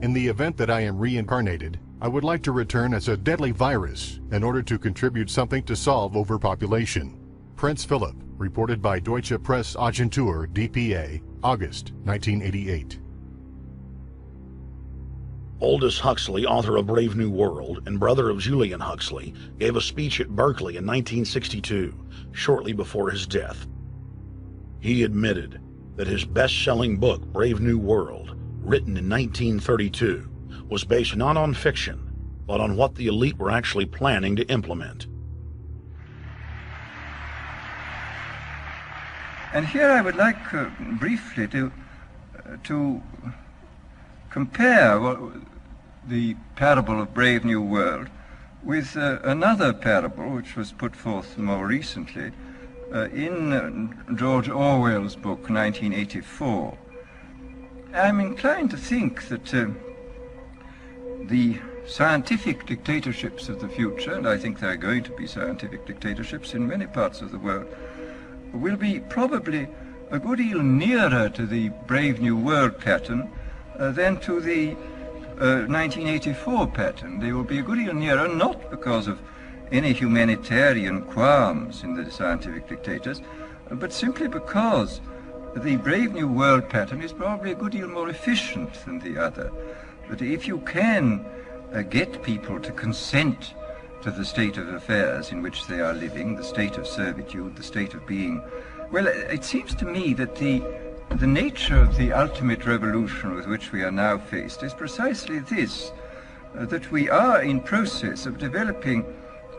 In the event that I am reincarnated, I would like to return as a deadly virus in order to contribute something to solve overpopulation. Prince Philip, reported by Deutsche Presse-Agentur, DPA, August 1988. Aldous Huxley, author of Brave New World and brother of Julian Huxley, gave a speech at Berkeley in 1962, shortly before his death. He admitted that his best-selling book, Brave New World, written in 1932, was based not on fiction, but on what the elite were actually planning to implement. And here I would like briefly to compare the parable of Brave New World with another parable which was put forth more recently in George Orwell's book 1984. I'm inclined to think that the scientific dictatorships of the future, and I think there are going to be scientific dictatorships in many parts of the world, will be probably a good deal nearer to the Brave New World pattern than to the 1984 pattern. They will be a good deal nearer, not because of any humanitarian qualms in the scientific dictators, but simply because the Brave New World pattern is probably a good deal more efficient than the other. That if you can get people to consent to the state of affairs in which they are living, the state of servitude, the state of being, well, it seems to me that the nature of the ultimate revolution with which we are now faced is precisely this, that we are in process of developing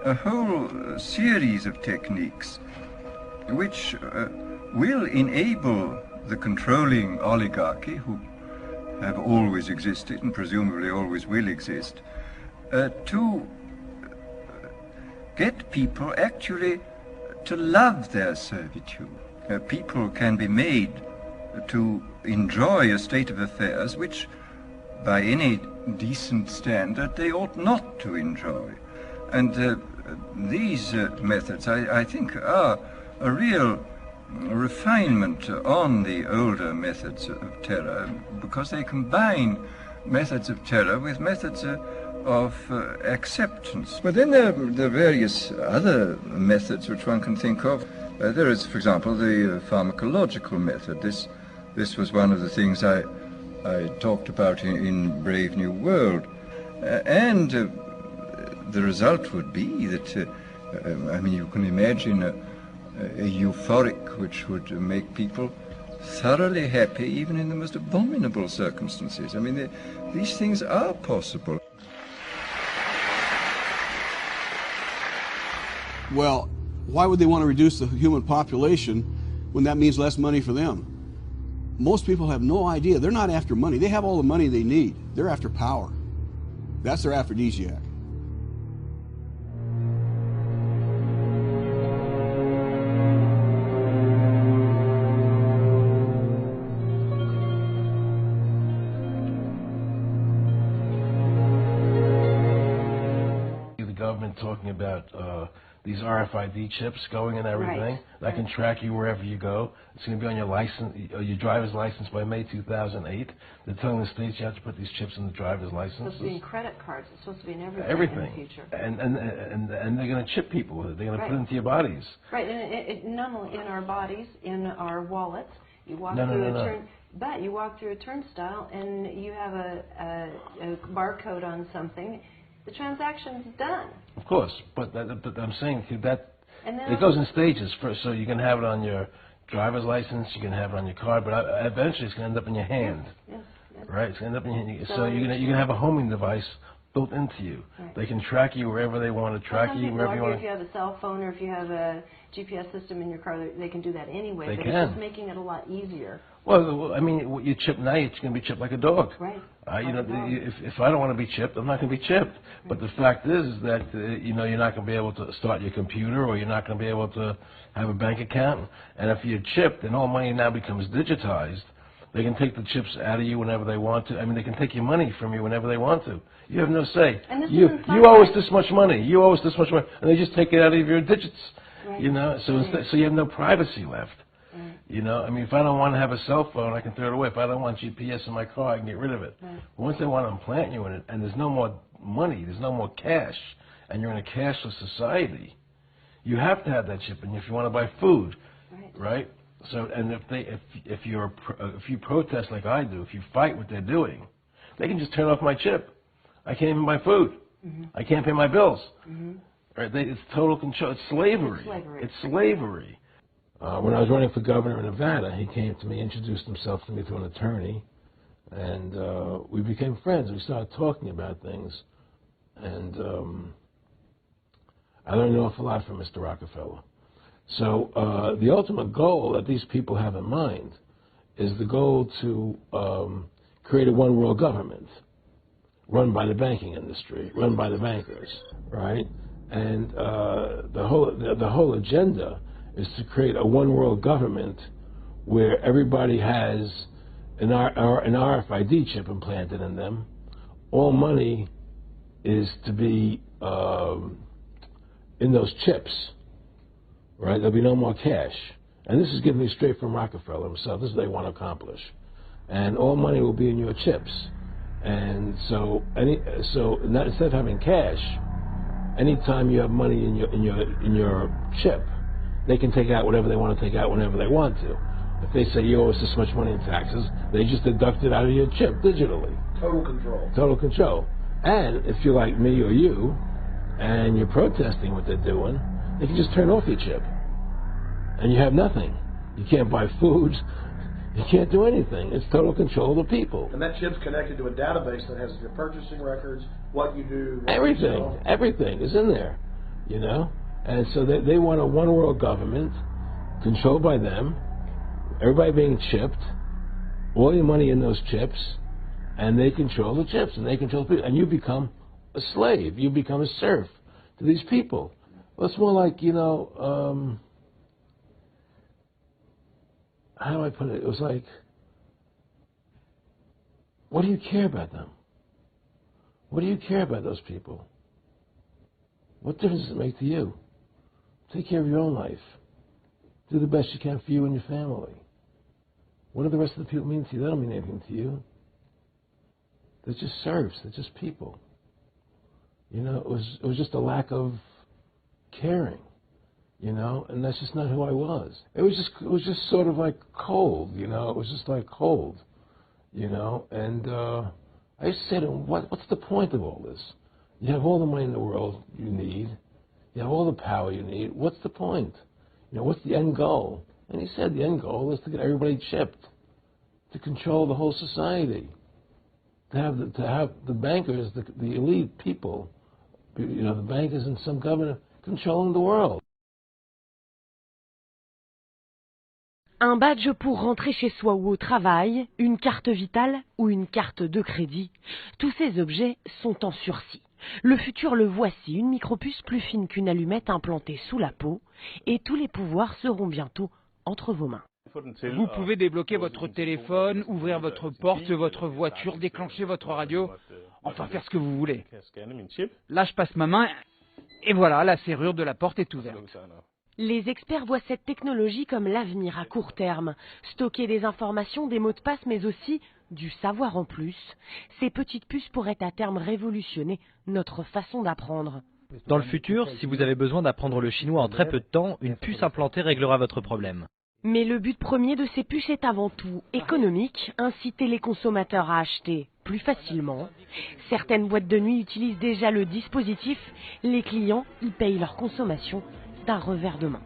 a whole series of techniques which will enable the controlling oligarchy, who have always existed and presumably always will exist, to get people actually to love their servitude. People can be made to enjoy a state of affairs which, by any decent standard, they ought not to enjoy. And these methods, I think, are a real refinement on the older methods of terror, because they combine methods of terror with methods of acceptance. But then there are various other methods which one can think of. There is, for example, the pharmacological method. This was one of the things I talked about in Brave New World. And the result would be that, I mean, you can imagine a euphoric which would make people thoroughly happy even in the most abominable circumstances. I mean, these things are possible. Well, why would they want to reduce the human population when that means less money for them? Most people have no idea. They're not after money. They have all the money they need. They're after power. That's their aphrodisiac. Talking about these RFID chips going and everything that can track you wherever you go. It's going to be on your license, your driver's license by May 2008. They're telling the states you have to put these chips in the driver's licenses. It's supposed to be in credit cards. It's supposed to be in everything in the future. And they're going to chip people with it. They're going to put it into your bodies. Right, and it not only in our bodies, in our wallets. You walk through but you walk through a turnstile and you have a barcode on something. The transaction's done. Of course, but I'm saying that it goes in stages. First, so you can have it on your driver's license, you can have it on your card, but eventually it's going to end up in your hand. Yes. Right? It's going to end up in your hand. So you're going to have a homing device built into you. Right. They can track you wherever they want to track you, wherever you want. If you have a cell phone or if you have a GPS system in your car, they can do that anyway. It's just making it a lot easier. Well, I mean, you chip now, it's going to be chipped like a dog. Right. You know, if I don't want to be chipped, I'm not going to be chipped. Right. But the fact is that, you know, you're not going to be able to start your computer, or you're not going to be able to have a bank account. And if you're chipped, then all money now becomes digitized. They can take the chips out of you whenever they want to. I mean, they can take your money from you whenever they want to. You have no say. You owe us this much money. You owe us this much money. And they just take it out of your digits. Right. You know, so you have no privacy left. Right. You know, I mean, if I don't want to have a cell phone, I can throw it away. If I don't want GPS in my car, I can get rid of it. Right. Once they want to implant you in it, and there's no more money, there's no more cash, and you're in a cashless society, you have to have that chip in you if you want to buy food, right? So, and if you protest like I do, if you fight what they're doing, they can just turn off my chip. I can't even buy food. I can't pay my bills. Right? It's total control. It's slavery. It's slavery. When I was running for governor in Nevada, he came to me, introduced himself to me through an attorney, and we became friends. We started talking about things, and I learned an awful lot from Mr. Rockefeller. So the ultimate goal that these people have in mind is the goal to create a one-world government run by the banking industry, run by the bankers, right? And the whole agenda is to create a one-world government where everybody has an RFID chip implanted in them. All money is to be in those chips, right? There'll be no more cash. And this is given me straight from Rockefeller himself. This is what they want to accomplish. And all money will be in your chips. And so instead of having cash, anytime you have money in your chip, they can take out whatever they want to take out whenever they want to. If they say you owe us this much money in taxes, they just deduct it out of your chip digitally. Total control. Total control. And if you're like me or you, and you're protesting what they're doing, they can just turn off your chip. And you have nothing. You can't buy food. You can't do anything. It's total control of the people. And that chip's connected to a database that has your purchasing records, what you do, what everything. you sell. Everything is in there, you know? And so they want a one-world government controlled by them, everybody being chipped, all your money in those chips, and they control the chips, and they control the people. And you become a slave. You become a serf to these people. Well, it's more like, you know, how do I put it? It was like, what do you care about them? What do you care about those people? What difference does it make to you? Take care of your own life. Do the best you can for you and your family. What do the rest of the people mean to you? They don't mean anything to you. They're just serfs. They're just people. You know, it was just a lack of caring, you know, and that's just not who I was. It was just sort of like cold, you know. It was just like cold, you know. And I used to say to him, what's the point of all this? You have all the money in the world you need. You have all the power you need. What's the point? You know, what's the end goal? And he said the end goal is to get everybody chipped, to control the whole society, to have the bankers, the elite people, you know, the bankers and some governor controlling the world. Un badge pour rentrer chez soi ou au travail, une carte vitale ou une carte de crédit, tous ces objets sont en sursis. Le futur le voici, une micropuce plus fine qu'une allumette implantée sous la peau, et tous les pouvoirs seront bientôt entre vos mains. Vous pouvez débloquer votre téléphone, ouvrir votre porte, votre voiture, déclencher votre radio, enfin faire ce que vous voulez. Là, je passe ma main, et voilà, la serrure de la porte est ouverte. Les experts voient cette technologie comme l'avenir à court terme. Stocker des informations, des mots de passe, mais aussi du savoir en plus. Ces petites puces pourraient à terme révolutionner notre façon d'apprendre. Dans le futur, si vous avez besoin d'apprendre le chinois en très peu de temps, une puce implantée réglera votre problème. Mais le but premier de ces puces est avant tout économique, inciter les consommateurs à acheter plus facilement. Certaines boîtes de nuit utilisent déjà le dispositif. Les clients y payent leur consommation d'un revers de main.